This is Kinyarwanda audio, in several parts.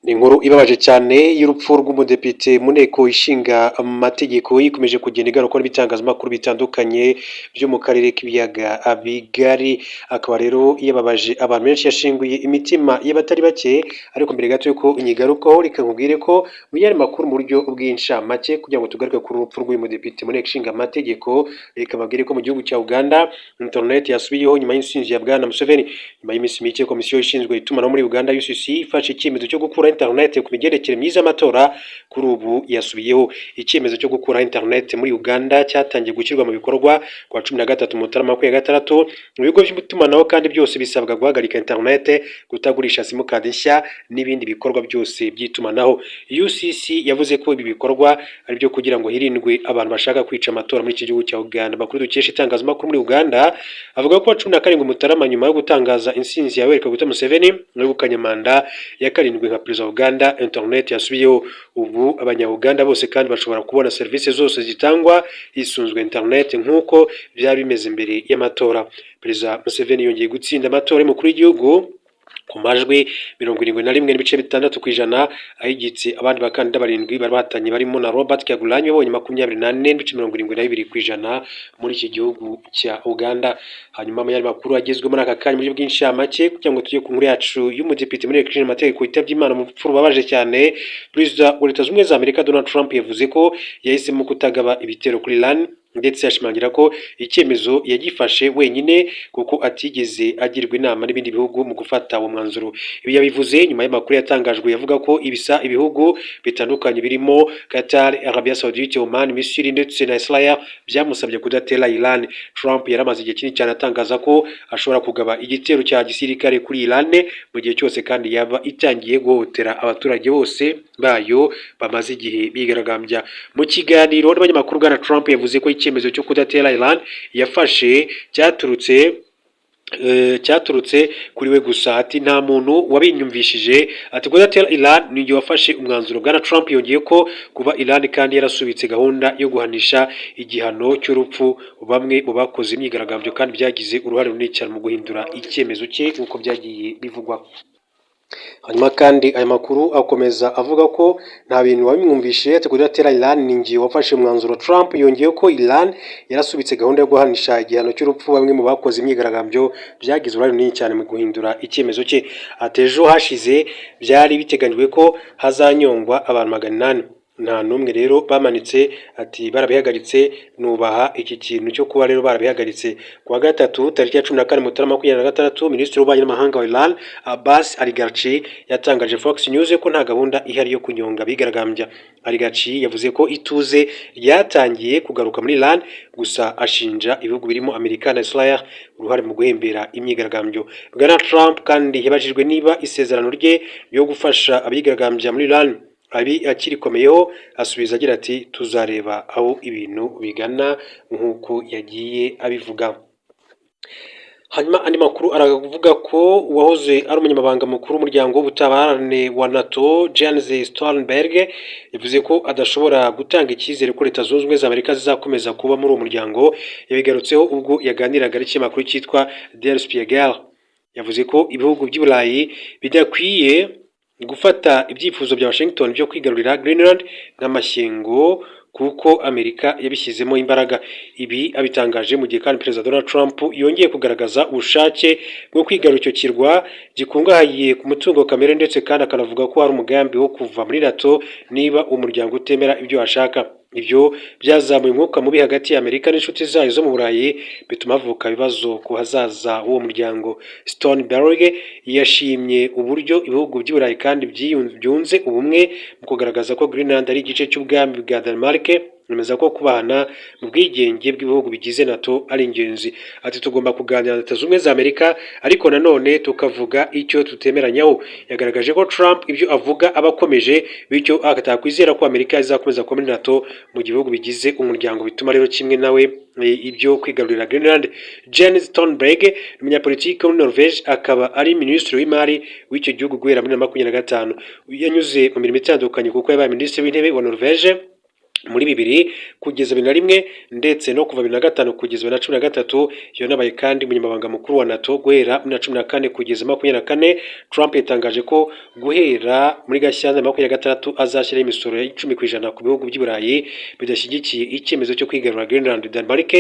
Ni inkuru ibabaje cyane y'urupfu rw'umudepite mu nteko ishinga amategeko ikomeje kugenda igarukwaho n'ibitangazamakuru bitandukanye byo mu karere k'ibiyaga bigari, akaba rero yababaje abantu benshi, yashinguye imitima y'abatari bake. Ariko mbere gato yuko inyigarukaho, reka nkubwire ko mu yandi makuru mu buryo bw'inshamake kugira ngo tugaruke ku rupfu rw'uyu mudepite mu nteko ishinga amategeko, reka mbabwire ko mu gihugu cya Uganda internet yasubiyeho nyuma y'intsinzi ya Bwana Museveni. Nyuma y'iminsi mike, komisiyo ishinzwe itumanaho muri Uganda UCC ifashe icyemezo cyo gukura internet ku migendekere myiza y'amatora. Kuri ubu yasubiyeho. Icyemezo cyo gukura internet muri Uganda cyatangiye gushyirwa mu bikorwa kwa 13 Mutarama 2023. Mu bigo by'itumanaho kandi byose bisabwa guhagarika internet, kutagurisha simukadi nshya n'ibindi bikorwa byose by'itumanaho. UCC yavuze ko ibi bikorwa ari byo kugira ngo hirindwe abantu bashaka kwica amatora muri iki gihugu cya Uganda. Makuru dukesha itangazamakuru muri Uganda avuga ko 17 Mutarama, nyuma yo gutangaza intsinzi ya Yoweri Kaguta Museveni wegukanye manda ya karindwi nka perezida wa Uganda, internet yasubiyeho. Ubu abanya-Uganda bose kandi bashobora kubona serivisi zose zitangwa hisunzwe internet nk'uko byari bimeze mbere y'amatora. Perezida Museveni yongeye gutsinda amatora y'umukuru w'igihugu ku majwi 71.6% ahigitse abandi bakandida barindwi bari bahatanye barimo na Robert Kyagulanyi wabonye 24.72% muri iki gihugu cya Uganda. Hanyuma mu yandi makuru agezwe muri aka kanya muri bw'inshamake kugira ngo tujye ku nkuru yacu y'umudepite muri Electric Amategeko yitabye Imana mu rupfu rubabaje cyane. Perezida wa Leta Zunze Ubumwe za Amerika Donald Trump yavuze ko yahisemo kutagaba ibitero kuri Iran, ndetse ashimangira ko icyemezo yagifashe wenyine kuko atigeze agirwa inama n'ibindi bihugu mu gufata uwo mwanzuro. Ibi yabivuze nyuma y'amakuru yatangajwe yavuga ko ibihugu bitandukanye birimo Qatar, Arabia Saudite, Oman, Misiri ndetse na Israel byamusabye kudatera Iran. Trump yaramaze igihe kinini cyane atangaza ko ashobora kugaba igitero cya gisirikare kuri Iran mu gihe cyose kandi yaba itangiye guhohotera abaturage bose bayo bamaze igihe bigaragambya. Mu kiganiro n'abanyamakuru, Bwana Trump yavuze ko icyemezo cyo kudatera Iran yafashe cyaturutse kuri we gusa. Ati nta muntu wabinyumvishije, ati kudatera Iran ni njye wafashe umwanzuro. Bwana Trump yongeye ko kuba Iran kandi yarasubitse gahunda yo guhanisha igihano cy'urupfu bamwe mu bakoze imyigaragambyo kandi byagize uruhare runini cyane mu guhindura icyemezo cye nk'uko byagiye bivugwa. Hanyuma kandi aya makuru akomeza avuga ko nta bintu wabimwumvishe, ati kudatera Iran ni njye wafashe umwanzuro. Trump yongeye ko Iran yarasubitse gahunda yo guhanisha igihano cy'urupfu bamwe mu bakoze imyigaragambyo byagize uruhare runini cyane mu guhindura icyemezo cye. Ati ejo hashize byari biteganyijwe ko hazanyongwa abantu 800, nta n'umwe rero bamanitse. Ati barabihagaritse, nubaha iki kintu cyo kuba rero barabihagaritse. Kuwa gatatu tariki ya 14 Mutarama 2023, Minisitiri w'Ububanyi n'Amahanga wa Iran Abbas Araghchi yatangaje Fox News ko nta gahunda ihari yo kunyonga abigaragambya. Araghchi yavuze ko ituze ryatangiye kugaruka muri Iran, gusa ashinja ibihugu birimo Amerika na Israel uruhare mu guhembera imyigaragambyo. Bwana Trump kandi yabajijwe niba isezerano rye ryo gufasha abigaragambya muri Iran akirikomeyeho, asubiza agira ati tuzareba aho ibintu bigana, nk'uko yagiye abivuga. Hanyuma andi makuru aravuga ko uwahoze ari umunyamabanga mukuru w'umuryango w'ubutabarane wa NATO Jens Stoltenberg yavuze ko adashobora gutanga icyizere ko Leta Zunze Ubumwe za Amerika zizakomeza kuba muri uwo muryango. Yabigarutseho ubwo yaganiraga n'ikinyamakuru cyitwa Der Spiegel. Yavuze ko ibihugu by'i Burayi bidakwiye gufata ibyifuzo bya Washington byo kwigarurira Greenland nk'amashyengo kuko Amerika yabishyizemo imbaraga. Ibi abitangaje mu gihe kandi Perezida Donald Trump yongeye kugaragaza ubushake bwo kwigarura icyo kirwa gikungahaye ku mutungo kamere, ndetse kandi akanavuga ko hari umugambi wo kuva muri NATO niba umuryango utemera ibyo ashaka. Ibyo byazamuye umwuka mubi hagati ya Amerika n'inshuti zayo zo mu Burayi, bituma havuka ibibazo ku hazaza w'uwo muryango. Stoltenberg yashimye uburyo ibihugu by'i Burayi kandi byunze ubumwe mu kugaragaza ko Greenland ari igice cy'ubwami bwa Denmark. Nemeza ko kubahana mu bwigenge bw'ibihugu bigize NATO ari ingenzi. Ati tugomba kuganira na Leta Zunze Ubumwe za Amerika, ariko nanone tukavuga icyo tutemeranyaho. Yagaragaje ko Trump ibyo avuga aba akomeje, bityo atakwizera ko Amerika izakomeza kuba muri NATO mu gihugu bigize umuryango, bituma rero kimwe nawe ibyo kwigarurira Greenland. Jens Stoltenberg ni umunyapolitiki wo muri Norvège, akaba ari minisitiri w'imari w'icyo gihugu guhera muri 2025. Yanyuze mu mirimo itandukanye kuko yabaye minisitiri w'intebe wa Norvège muri 2021 ndetse no kuva 2005 kugeza 2013 yanabaye kandi umunyamabanga mukuru wa NATO guhera 2014 kugeza 2024. Trump yatangaje ko guhera muri Gashyantare 2026 azashyiraho imisoro ya 10% ku bihugu by'Iburayi bidashyigikiye icyemezo cyo kwigarura Greenland. Denmark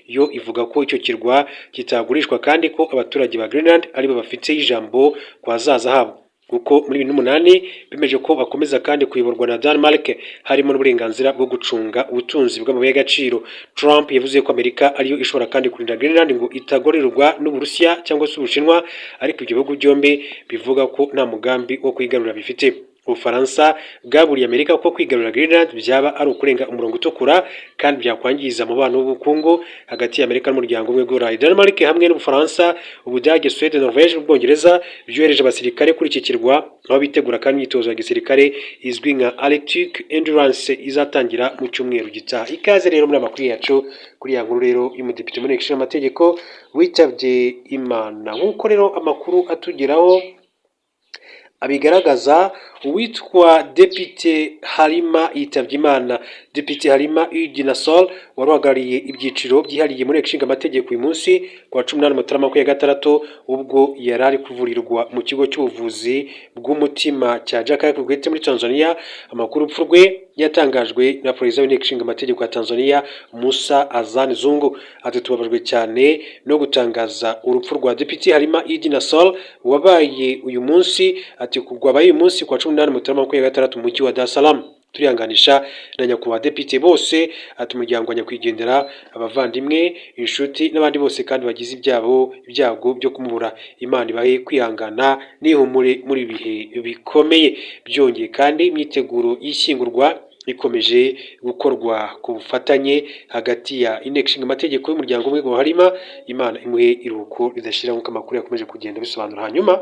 yo ivuga ko icyo kirwa kitagurishwa kandi ko abaturage ba Greenland ari bo bafite ijambo kwa zaza habo, kuko muri 2008 bemeje ko bakomeza kandi kuyoborwa na Denmark harimo n'uburenganzira bwo gucunga ubutunzi bw'amabuye y'agaciro. Trump yavuze ko Amerika ariyo ishobora kandi kurinda Greenland ngo itagorerwa n'Uburusiya cyangwa se Ubushinwa, ariko ibyo bihugu byombi bivuga ko nta mugambi wo kwigarurira bifite. Ubufaransa bwaburiye Amerika ko kwigarurira Greenland byaba ari ukurenga umurongo utukura kandi byakwangiza umubano w'ubukungu hagati ya Amerika n'umuryango umwe w'Uburayi. Denmark hamwe n'Ubufaransa, Ubudage, Sweden, Norvège n'Ubwongereza byohereje abasirikare kuri iki kirwa, aho bitegura kandi imyitozo ya gisirikare izwi nka Arctic Endurance izatangira mu cyumweru gitaha. Ikaze rero muri amakuru yacu kuri ya nkuru rero y'umudepite mu nteko ishinga amategeko witabye Imana. Nk'uko rero amakuru atugeraho abigaragaza, uwitwa Depite Halima yitabye Imana. Depite Halima Uginassol wari uhagarariye ibyiciro byihariye muri nshinga amategeko uyu munsi ku wa 18 Mutarama 2026 ubwo yari ari kuvurirwa mu kigo cy'ubuvuzi bw'umutima cya Jakaya Kikwete muri Tanzania. Amakuru urupfu rwe yatangajwe na perezida w'inteko ishinga amategeko ya Tanzania Musa Azan Zungu. Ati tubabajwe cyane no gutangaza urupfu rwa Depite Halima Uginassol wabaye uyu munsi. Ati kugwabaye uyu munsi kwa 18 Mutarama 2026 mu mujyi wa Dar es Salaam. Turihanganisha na nyakubahwa depite bose, ati umuryango wa nyakwigendera, abavandimwe, inshuti n'abandi bose kandi bagize ibyago byo kumubura. Imana ibahe kwihangana n'ihumure muri bihe bikomeye. Byongeye kandi imyiteguro y'ishyingurwa ikomeje gukorwa ku bufatanye hagati ya inteko ishinga amategeko y'umuryango umwe wa Halima. Imana imuhe iruhuko ridashira nk'uko amakuru yakomeje kugenda bisobanura. Hanyuma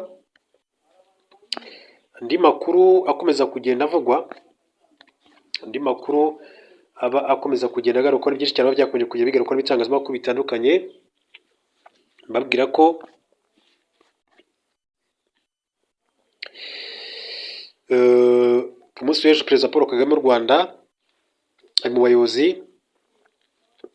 andi makuru akomeza kugenda avugwa, andi makuru aba akomeza kugenda agaruka ni byinshi cyane byakomeje kujya bigaruka n'ibitangazamakuru bitandukanye, mbabwira ko ku munsi w'ejo Perezida Paul Kagame w'u Rwanda ari mu bayobozi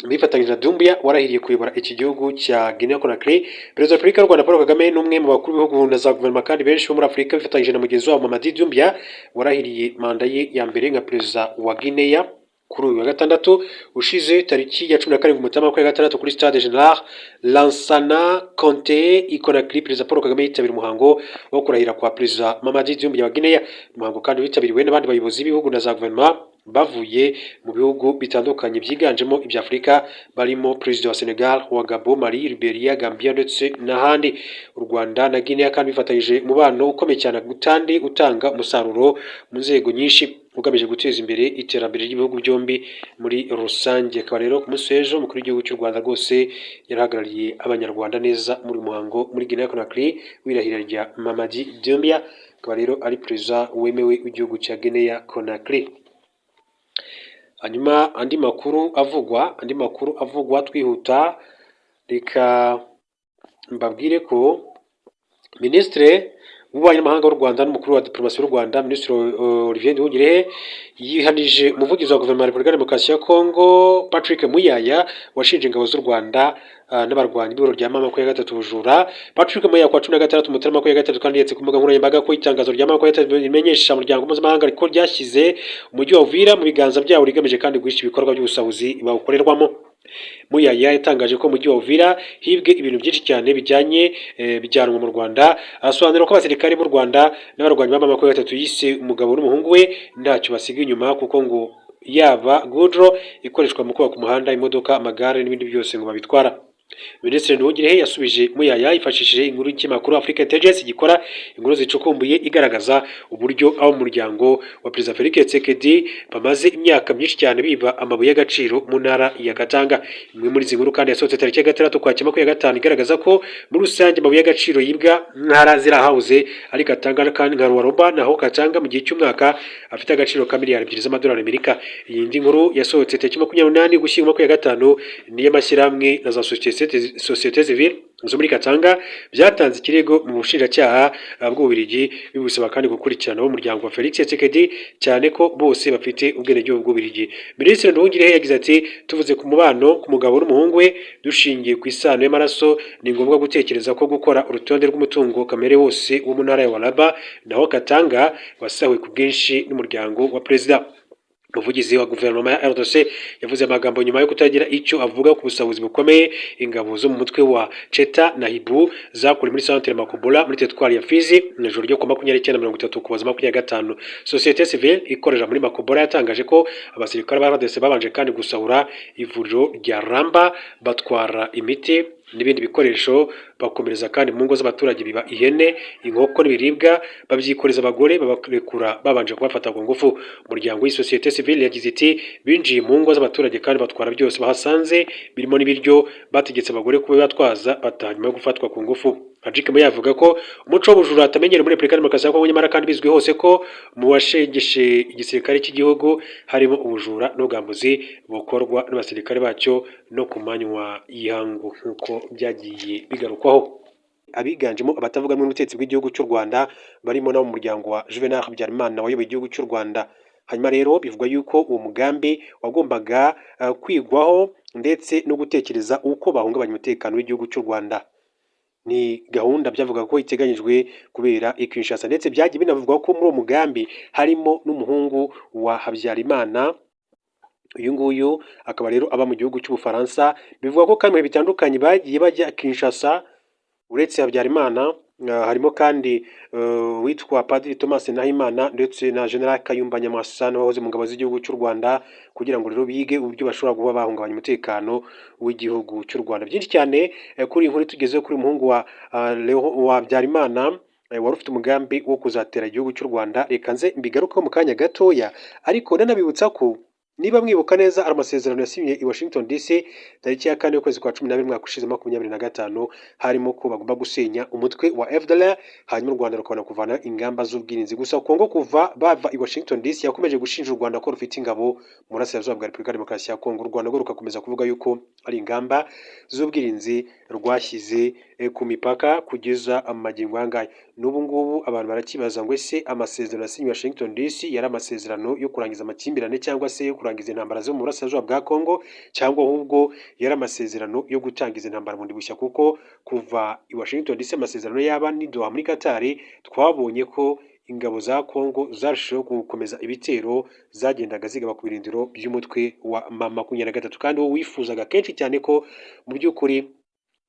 bifatanyije na Doumbia warahiriye kuyobora iki gihugu cya Guinea Conakry. Perezida wa Repubulika y'u Rwanda Paul Kagame n'umwe mu bakuru b'ibihugu na za guverinoma kandi benshi bo muri Afurika bifatanyije na mugenzi wabo Mamadi Doumbia warahiriye manda ye ya mbere nka perezida wa Guinea kuri uyu wa gatandatu ushize tariki ya 17 Mutarama 2026 kuri Stade General Lansana Conté i Conakry. Perezida Paul Kagame yitabira umuhango wo kurahira kwa perezida Mamadi Doumbia wa Guinea. Umuhango kandi witabiriwe n'abandi bayobozi b'ibihugu na za guverinoma bavuye mu bihugu bitandukanye byiganjemo ibya Afurika, barimo perezida wa Senegal, wa Gabon, Mali, Liberia, Gambia ndetse n'ahandi. U Rwanda na Guinea kandi bifatanyije umubano ukomeye cyane gutandi utanga umusaruro mu nzego nyinshi ugamije guteza imbere iterambere ry'ibihugu byombi muri rusange. Akaba rero ku munsi w'ejo umukuru w'igihugu cy'u Rwanda rwose yarahagarariye abanyarwanda neza muri muhango muri Guinea Conakry wirahira rya Mamadi Doumbia, akaba rero ari perezida wemewe w'igihugu cya Guinea Conakry. Hanyuma andi makuru avugwa twihuta, reka mbabwire ko Minisitiri w'ububanyi n'amahanga w'u Rwanda n'umukuru wa diplomasi w'u Rwanda Minisitiri Olivier Nduhungirehe yihanije umuvugizi wa guverinoma ya Repubulika ya Demokarasi ya Kongo Patrick Muyaya washinje ingabo z'u Rwanda n'abarwanyi b'ibiro rya mama 23 ubujura. Patrick Muyaya kwa 16 Mutarama 2023 kandi yetse ku mbuga nkoranyambaga ko itangazo rya mama 23 rimenyesha umuryango mpuzamahanga ariko ryashyize umujyi wa Uvira mu biganza byawo rigamije kandi guhisha ibikorwa by'ubusahuzi bawukorerwamo. Muyaya yatangaje ko umujyi wa Uvira hibwe ibintu byinshi cyane bijyanwa mu Rwanda. Asobanura ko abasirikare b'u Rwanda n'abarwanyi ba mama 23 yise umugabo n'umuhungu we ntacyo basiga inyuma, kuko ngo yaba goudron ikoreshwa mu kubaka umuhanda, imodoka, amagare n'ibindi byose ngo babitwara. Minisitiri Nduhungirehe yasubije Muyaya yifashishije inkuru y'ikinyamakuru Africa Intelligence gikora inkuru zicukumbuye igaragaza uburyo abo mu muryango wa Perezida Felix Tshisekedi bamaze imyaka myinshi cyane biba amabuye y'agaciro mu ntara ya Katanga. Imwe muri izi nkuru kandi yasohotse tariki ya 6 Ukwakira 2025 igaragaza ko muri rusange amabuye y'agaciro yibwa ntara zirahabuze ari Katanga kandi nka Ruwaroba, naho Katanga mu gihe cy'umwaka afite agaciro ka miliyari 2 z'amadolari Amerika. Iyi ndi nkuru yasohotse tariki 28 Ugushyingo 2025 niyo mashyirahamwe na za societe societe civile zo muri Katanga byatanze ikirego mu bushinjacyaha bw'Ububiligi bibusaba kandi gukurikirana umuryango wa Felix Tshisekedi cyane ko bose bafite ubwenegihugu bw'Ububiligi. Minisitiri Nduhungirehe yagize ati tuvuze ku mubano ku mugabo n'umuhungu we dushingiye ku isano y'amaraso ni ngombwa gutekereza ko gukora urutonde rw'umutungo kamere wose wo mu ntara ya Waraba naho Katanga wasahuwe ku bwinshi n'umuryango wa perezida. Umuvugizi wa guverinoma ya RDC yavuze amagambo nyuma yo kutagira icyo avuga ku busahuzi bukomeye ingabo zo mu mutwe wa Cheta na Hibu zakuri muri centre Makobola muri teritwari ya Fizi mu ijoro ryo ku 29/30 kuboza 25. Societe civile ikorera muri Makobola yatangaje ko abasirikare ba RDC babanje kandi gusahura ivuriro rya Ramba batwara imiti n'ibindi bikoresho bakomereza kandi mu ngo z'abaturage biba ihene inkoko n'ibiribwa babyikoreza abagore babarekura babanje kubafata ku ngufu. Umuryango w'isosiyete civile yagize iti binjiye mu ngo z'abaturage kandi batwara byose bahasanze birimo n'ibiryo bategetse abagore kuba batwaza batanyuma yo gufatwa ku ngufu. Patrick Moya avuga ko umuco w'ubujura atamenyere muri Repubulika Demokarasi ya Kongo nyamara kandi bizwi hose ko mu washegeshe igisirikare cy'igihugu harimo ubujura n'ubwambuzi bukorwa n'abasirikare bacyo no ku manywa y'ihangu nk'uko byagiye bigarukwaho. Abiganjemo abatavuga rumwe n'ubutegetsi bw'igihugu cy'u Rwanda barimo no mu muryango wa Juvenal Habyarimana wayoboye igihugu cy'u Rwanda. Hanyuma rero bivugwa yuko uwo mugambi wagombaga kwigwaho ndetse no gutekereza uko bahungabanya umutekano w'igihugu cy'u Rwanda. Ni gahunda byavuga ko iteganyijwe kubera Kinshasa ndetse byagiye binavugwa ko muri uwo mugambi harimo n'umuhungu wa Habyarimana. Uyu nguyu akaba rero aba mu gihugu cy'Ubufaransa. Bivugwa ko kandi bitandukanye bagiye bajya Kinshasa uretse Habyarimana harimo kandi witwa Padiri Thomas Nahimana ndetse na General Kayumba Nyamwasa wahoze mu ngabo z'igihugu cy'u Rwanda kugira ngo rero bige uburyo bashobora kuba bahungabanya umutekano w'igihugu cy'u Rwanda. Byinshi cyane kuri inkuru tugezeho kuri umuhungu wa Habyarimana wari ufite umugambi wo kuzatera igihugu cy'u Rwanda. Reka nze mbigarukeho mu kanya gatoya, ariko nanabibutsa ko niba mwibuka neza ari amasezerano yasinye i Washington DC tariki ya 4 y'ukwezi kwa 12 mwaka ushize 2025 harimo ko bagomba gusenya umutwe wa FDLR hanyuma u Rwanda rukabona kuvana ingamba z'ubwirinzi. Gusa Kongo kuva bava i Washington DC yakomeje gushinja u Rwanda ko rufite ingabo mu burasirazuba bwa Repubulika Demokarasi ya Kongo. U Rwanda rukakomeza kuvuga yuko ari ingamba z'ubwirinzi rwashyize ku mipaka kugeza amagingo angahe. N'ubu ngubu abantu barakibaza ngo ese amasezerano yasinye Washington DC yari amasezerano yo kurangiza amakimbirane cyangwa se yo kurangiza intambara zo mu burasirazuba bwa Kongo, cyangwa ahubwo yari amasezerano yo gutangiza intambara bundi bushya, kuko kuva i Washington DC amasezerano yaba ni Doha muri Qatar twabonye ko ingabo za Kongo zarushaho gukomeza ibitero zagendaga zigaba ku birindiro by'umutwe wa M23 kandi wo wifuzaga kenshi cyane ko mu by'ukuri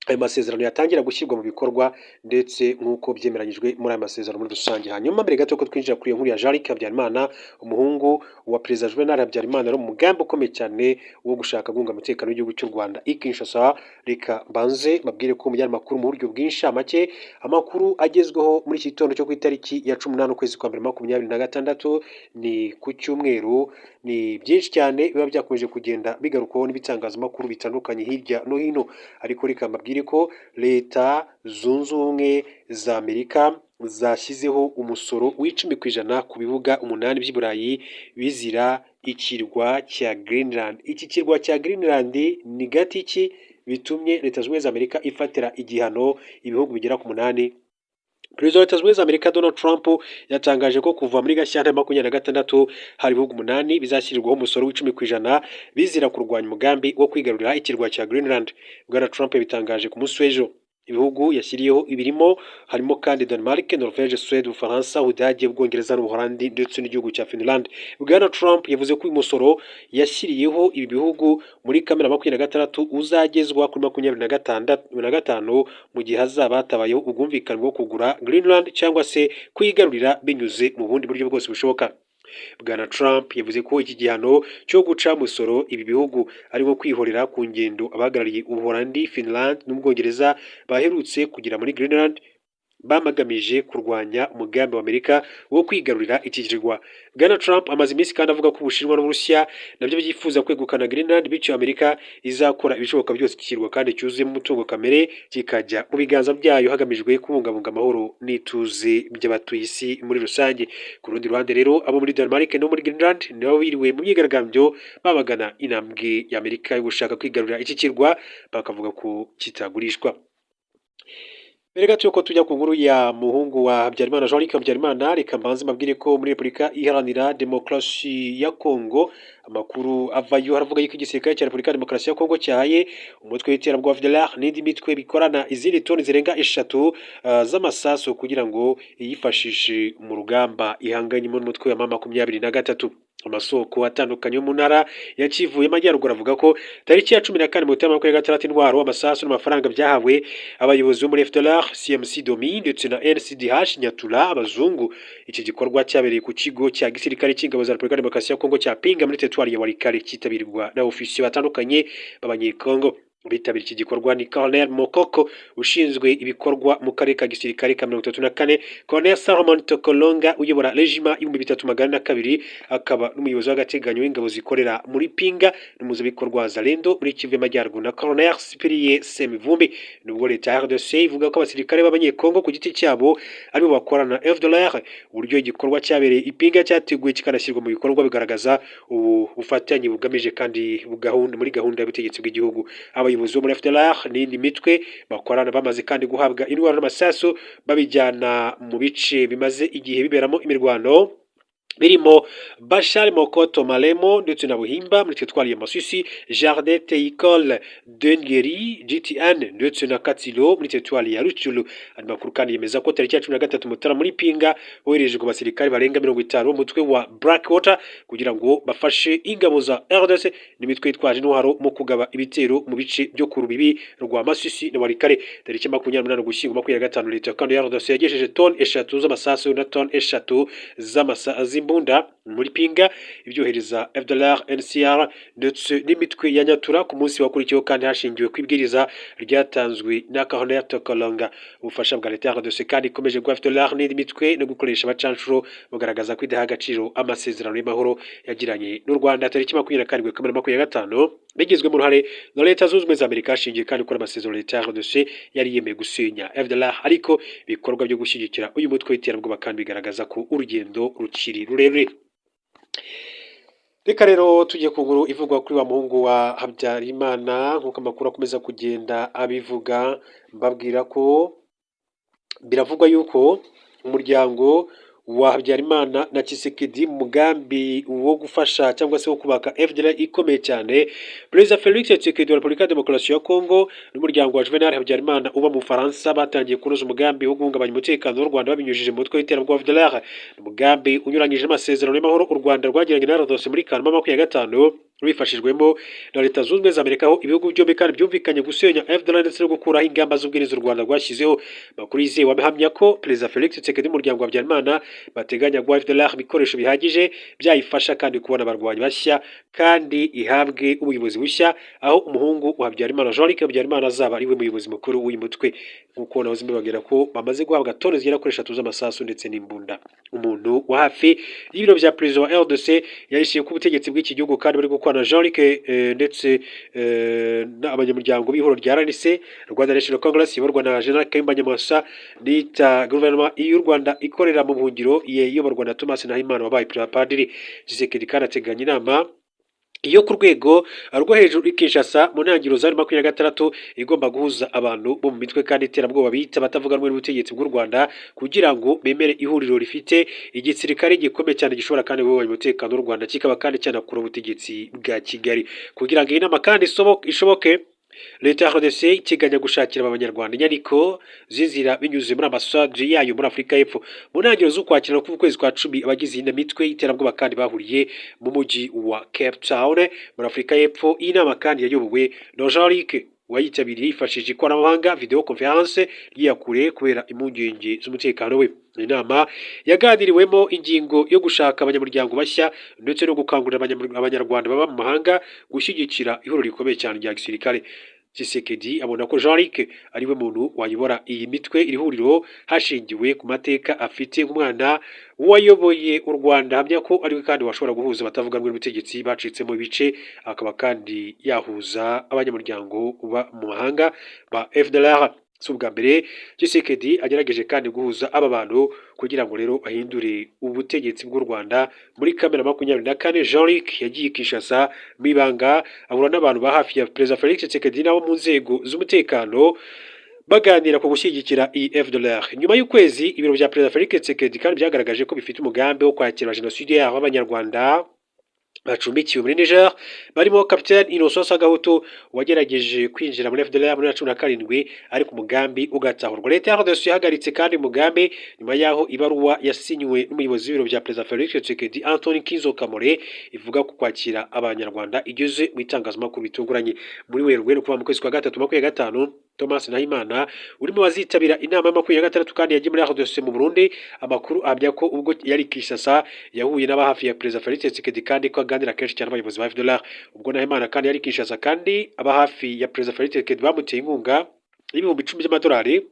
ayo masezerano yatangira gushyirwa mu bikorwa ndetse nk'uko byemeranyijwe muri aya masezerano muri rusange. Hanyuma mbere gato ko twinjira kuri iyo nkuru ya Jean-Luc Habyarimana umuhungu wa Perezida Juvenal Habyarimana, ari umugambi ukomeye cyane wo gushaka guhunga umutekano w'igihugu cy'u Rwanda i Kinshasa. Reka mbanze babwire ko mujyana makuru mu buryo bwinshi make amakuru agezweho muri iki gitondo cyo ku itariki ya 18 ukwezi kwa 2026 ni ku cyumweru. Ni byinshi cyane biba byakomeje kugenda bigarukaho n'ibitangazamakuru bitandukanye hirya no hino, ariko reka mbabwire ko Leta Zunze Ubumwe za Amerika zashyizeho umusoro w'10% ku bibuga 8 by'i Burayi bizira ikirwa cya Greenland. Iki kirwa cya Greenland ni gati ki bitumye Leta Zunze Ubumwe za Amerika ifatira igihano ibihugu bigera ku 8. Perezida wa Leta Zunze Ubumwe za Amerika Donald Trump yatangaje ko kuva muri Gashyantare 2026 hari ibihugu 8 bizashyirirwaho umusoro w'10% bizira kurwanya umugambi wo kwigarurira ikirwa cya Greenland. Bwana Trump yabitangaje ku munsi w'ejo. Ibihugu yashyiriyeho ibirimo harimo kandi Denmark, Norvège, Suède, Ufaransa, Ubudage, Ubwongereza n'Ubuholandi ndetse n'igihugu cya Finland. Bwana Trump yavuze ko uyu musoro yashyiriyeho ibi bihugu muri Kamena 2026 uzagezwa kuri 2025 mu gihe hazaba hatabayeho ubwumvikane bwo kugura Greenland cyangwa se kuyigarurira binyuze mu bundi buryo bwose bushoboka. Bwana Trump yavuze ko iki gihano cyo guca umusoro ibi bihugu arimo kwihorera ku ngendo abahagarariye Ubuholandi, Finland n'Ubwongereza baherutse kugira muri Greenland bamagamije kurwanya umugambi wa Amerika wo kwigarurira iki kirwa. Bwana Trump amaze iminsi kandi avuga ko Ubushinwa n'Uburusiya nabyo byifuza kwegukana Greenland, bityo Amerika izakora ibishoboka byose iki kirwa kandi cyuzuyemo umutungo kamere kikajya mu biganza byayo hagamijwe kubungabunga amahoro n'ituze by'abatuye isi muri rusange. Ku rundi ruhande rero abo muri Denmark no muri Greenland nabo biriwe mu myigaragambyo bamagana intambwe ya Amerika yo gushaka kwigarurira iki kirwa, bakavuga ko kitagurishwa. Mbere gato yuko tujya ku nkuru ya muhungu wa Habyarimana Jean-Luc Habyarimana, reka mbanze mbabwire ko muri Repubulika Iharanira Demokarasi ya Kongo amakuru avayo haravuga yuko igisirikare cya Repubulika Demokarasi ya Kongo cyahaye umutwe w'iterabwoba FDLR n'indi mitwe bikorana izindi toni zirenga 3 z'amasaso kugira ngo yifashishe mu rugamba ihanganyemo n'umutwe wa M23. Amasoko atandukanye yo mu ntara ya Kivu y'Amajyaruguru avuga ko tariki ya 14 Mutarama 2026 intwaro amasasu n'amafaranga byahawe abayobozi bo muri FDLR, CMC Domi ndetse na NCDH Nyatura abazungu. Iki gikorwa cyabereye ku kigo cya gisirikare cy'ingabo za Repubulika Demokarasi ya Kongo cya Pinga muri teritwari ya Walikale, cyitabirwa na ofisiye batandukanye b'Abanyekongo. Bitabira iki gikorwa ni Colonel Mokoko ushinzwe ibikorwa mu karere ka gisirikare ka 34, Colonel Salomon Tokolonga uyobora regima 302, akaba n'umuyobozi w'agateganyo w'ingabo zikorera muri Pinga n'umuzabikorwa Zalendo muri Kivu y'Amajyaruguru, na Colonel Cyprien Semivumbi. Nubwo leta ya RDC ivuga ko abasirikare b'Abanyekongo ku giti cyabo aribo bakorana FDLR, uburyo igikorwa cyabereye ipinga cyateguye kikanashyirwa mu bikorwa bigaragaza ubu bufatanye bugamije kandi muri gahunda y'ubutegetsi bw'igihugu. Abayobozi bo muri FDLR n'indi mitwe bakorana bamaze kandi guhabwa intwaro n'amasasu babijyana mu bice bimaze igihe biberamo imirwano birimo Bashar Mokoto Malemo ndetse na Buhimba muri teritwari ya Masisi, Jardin Teikole Dengeri GTN ndetse na Katsilo muri teritwari ya Ruchulu. Amakuru kandi yemeza ko tariki ya 13 Mutarama muri Pinga boherejwe abasirikare barenga 50 umutwe wa Blackwater kugira ngo bafashe ingabo za RDC n'imitwe yitwaje intwaro mu kugaba ibitero mu bice byo ku rubibi rwa Masisi na Walikale. Tariki 28 Ugushyingo 2025 leta kandi ya RDC yagejeje toni 3 z'amasasu na toni 3 z'amasasu Bunda muri Pinga ibyohereza FDLR, NCR ndetse n'imitwe ya Nyatura ku munsi wakurikiyeho kandi hashingiwe kwibwiriza ryatanzwe na Colonel Tokolonga. Ubufasha bwa leta ya RDC kandi ikomeje gwa FDLR n'indi mitwe no gukoresha abacanshuro bugaragaza ko idaha agaciro amasezerano y'amahoro yagiranye n'u Rwanda tariki 27 Kamena 2025 bigizwe mu ruhare na leta zunze ubumwe za Amerika, hashingiye kandi kuri amasezerano leta ya RDC yari yemeye gusenya FDLR, ariko ibikorwa byo gushyigikira uyu mutwe w'iterabwoba kandi bigaragaza ko urugendo rukiri rurerure. Reka rero tujye ku nkuru ivugwa kuri wa muhungu wa Habyarimana nk'uko amakuru akomeza kugenda abivuga, mbabwira ko biravugwa yuko umuryango wa Habyarimana na Tshisekedi mu mugambi wo gufasha cyangwa se wo kubaka FDLR ikomeye cyane. Perezida Felix Tshisekedi wa Repubulika ya Demokarasi ya Kongo n'umuryango wa Juvenal Habyarimana uba mu Faransa batangiye kunoza umugambi wo guhungabanya umutekano w'u Rwanda babinyujije mu mutwe w'iterabwoba FDLR. Umugambi unyuranyije amasezerano y'amahoro u Rwanda rwagiranye na RDC muri Kanama 2025 rwifashijwemo na leta zunze ubumwe za Amerika, aho ibihugu byombi kandi byumvikanye gusenya FDLR ndetse no gukuraho ingamba z'ubwirinzi u Rwanda rwashyizeho. Makuru yizewe wabihamya ko Perezida Felix Tshisekedi n'umuryango wa Habyarimana bateganya guha FDLR ibikoresho bihagije byayifasha kandi kubona abarwanyi bashya kandi ihabwe ubuyobozi bushya, aho umuhungu wa Habyarimana Jean-Luc Habyarimana azaba ari we muyobozi mukuru w'uyu mutwe. Nkuko nahoze mbibabwira ko bamaze guhabwa toni zigera kuri 3 z'amasasu ndetse n'imbunda. Umuntu wa hafi y'ibiro bya Perezida wa RDC yahishiye ku butegetsi bw'iki gihugu kandi bari gukorana Jean-Luc ndetse n'abanyamuryango b'ihuriro rya RNC, Rwanda National Congress iyoborwa na General Kayumba Nyamwasa, n'ita guverinoma y'u Rwanda ikorera mu buhungiro iyoborwa na Thomas Nahimana wabaye padiri. Tshisekedi kandi ateganya inama iyo ku rwego rwo hejuru ikishasa mu ntangiriro za 2026 igomba guhuza abantu bo mu mitwe kandi iterabwoba bita batavuga rumwe n'ubutegetsi bw'u Rwanda kugira ngo bemere ihuriro rifite igisirikare gikomeye cyane gishobora kandi guhungabanya umutekano w'u Rwanda, kikaba kandi cyanakura ubutegetsi bwa Kigali. Kugira ngo iyi nama kandi ishoboke, leta ya RDC iteganya gushakira abanyarwanda inyandiko z'inzira binyuze muri ambasade yayo muri Afurika y'Epfo. Mu ntangiriro z'ukwakira ku kwezi kwa 10 abagize iyi mitwe y'iterabwoba kandi bahuriye mu mujyi wa Cape Town muri Afurika y'Epfo. Iyi nama kandi yayobowe na Jean-Luc wayitabiriye yifashishije ikoranabuhanga video conference ryiyakure kubera impungenge z'umutekano we. Inama yaganiriwemo ingingo yo gushaka abanyamuryango bashya ndetse no gukangurira abanyarwanda baba mu mahanga gushyigikira ihuriro rikomeye cyane rya gisirikare. Tshisekedi abona ko Jean-Luc ariwe muntu wayobora iyi mitwe iri huriro hashingiwe ku mateka afite nk'umwana wayoboye u Rwanda, hamya ko ariwe kandi washobora guhuza abatavuga rumwe n'ubutegetsi bacitsemo ibice, akaba kandi yahuza abanyamuryango ba mu mahanga ba FDLR. Si ubwa mbere Tshisekedi agerageje kandi guhuza aba bantu kugira ngo rero ahindure ubutegetsi bw'u Rwanda. Muri Kamena 2024 Jean-Luc yagiye Kinshasa mu ibanga ahura n'abantu ba hafi ya Perezida Felix Tshisekedi nabo mu nzego z'umutekano baganira ku gushyigikira iyi FDLR. Nyuma y'ukwezi ibiro bya Perezida Felix Tshisekedi kandi byagaragaje ko bifite umugambi wo kwakira jenoside y'Abanyarwanda bacumbikiwe muri Niger, barimo Capitaine Innocent Sagahutu wagerageje kwinjira muri FDLR muri 2017 ariko umugambi ugatahurwa. Leta ya RDC yahagaritse kandi umugambi nyuma yaho ibaruwa yasinywe n'umuyobozi w'ibiro bya Perezida Felix Tshisekedi Anthony Kinzo Kamore ivuga ku kwakira Abanyarwanda igeze mu itangazamakuru bitunguranye. Muri Werurwe no kuva mu kwezi kwa gatatu 2025 Thomas Nahimana urimo bazitabira inama ya 26 kandi yagiye muri RDC mu Burundi. Amakuru ahamya ko ubwo yari Kinshasa yahuye n'abahafi ya Perezida Felix Tshisekedi kandi ko aganira kenshi cyane abayobozi ba FDLR. Ubwo Nahimana kandi yari Kinshasa kandi abahafi ya Perezida Felix Tshisekedi bamuteye inkunga y'ibihumbi 10 by'amadolari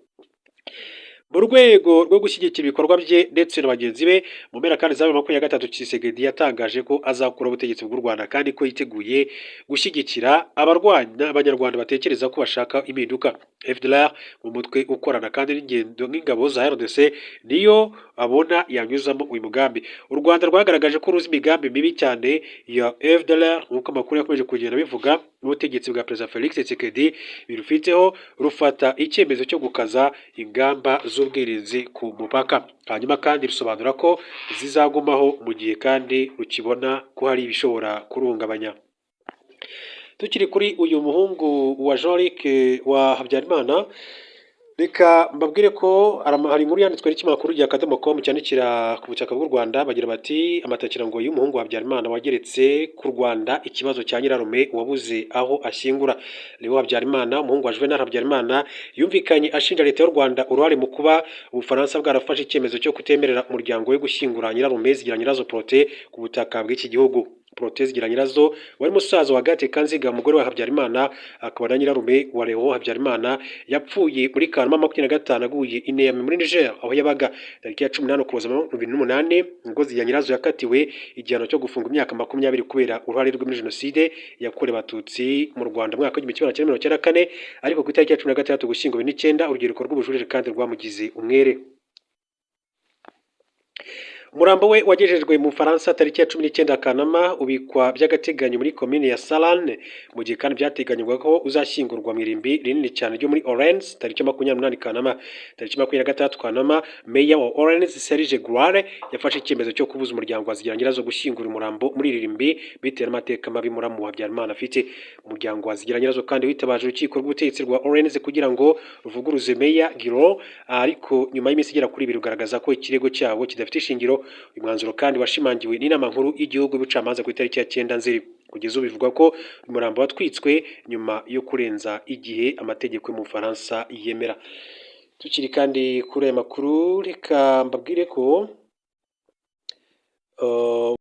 mu rwego rwo gushyigikira ibikorwa bye ndetse na bagenzi be. Mu mpera kandi za 2023 Tshisekedi yatangaje ko azakura ubutegetsi bw'u Rwanda kandi ko yiteguye gushyigikira abarwanya Abanyarwanda batekereza ko bashaka impinduka. FDLR mu mutwe ukorana kandi n'ingendo nk'ingabo za RDC niyo abona yanyuzamo uyu mugambi. U Rwanda rwagaragaje ko ruzi imigambi mibi cyane ya FDLR nk'uko amakuru yakomeje kugenda bivuga. N'ubutegetsi bwa Perezida Felix Tshisekedi birufiteho rufata icyemezo cyo gukaza ingamba z'ubwirinzi ku mupaka, hanyuma kandi rusobanura ko zizagumaho mu gihe kandi rukibona ko hari ibishobora kurungabanya. Tukiri kuri uyu muhungu wa Jean-Luc wa Habyarimana, reka mbabwire ko hari inkuru yanditswe n'ikinyamakuru rya Akadomo.com cyandikira ku butaka bw'u Rwanda, bagira bati amatakira ngo y'umuhungu wa Habyarimana wageretse ku Rwanda ikibazo cya nyirarume wabuze aho ashyingura. Leo Habyarimana umuhungu wa Juvenal Habyarimana yumvikanye ashinja leta y'u Rwanda uruhare mu kuba Ubufaransa bwarafashe icyemezo cyo kutemerera umuryango we gushyingura nyirarume Zigiranyirazo Protais ku butaka bw'iki gihugu. Protais Zigiranyirazo wari musaza wa Gateka Kanziga umugore wa Habyarimana, akaba na nyirarume wa Leo Habyarimana yapfuye muri Kanama 2025 aguye i Niamey muri Niger aho yabaga. Tariki ya 18 Ukuboza 2008 ngo Zigiranyirazo yakatiwe igihano cyo gufunga imyaka 20 kubera uruhare rwe muri jenoside yakorewe Abatutsi mu Rwanda mu mwaka wa 1994, ariko ku itariki ya 16 Ugushyingo 2009 urubyiruko rw'ubujurire kandi rwamugize umwere. Umurambo we wagejejwe mu Faransa tariki ya 19 Kanama ubikwa by'agateganyo muri komine ya Salane, mu gihe kandi byateganywaga ko uzashyingurwa mu irimbi rinini cyane ryo muri Orange tariki ya 28 Kanama. Tariki ya 23 Kanama Meya wa Orange Serge Gloire yafashe icyemezo cyo kubuza umuryango wa Zigiranyirazo gushyingura umurambo muri irimbi bitewe n'amateka mabi muramu wa Habyarimana afite. Umuryango wa Zigiranyirazo kandi witabaje urukiko rw'ubutegetsi rwa Orange kugira ngo ruvuguruze Meya Giro, ariko nyuma y'iminsi igera kuri 2 rugaragaza ko ikirego cyabo kidafite ishingiro. Uyu mwanzuro kandi washimangiwe n'inama nkuru y'igihugu y'ubucamanza ku itariki ya 9 Nzeri. Kugeza ubu bivugwa ko umurambo watwitswe nyuma yo kurenza igihe amategeko mu Faransa yemera. Tukiri kandi kuri aya makuru reka mbabwire ko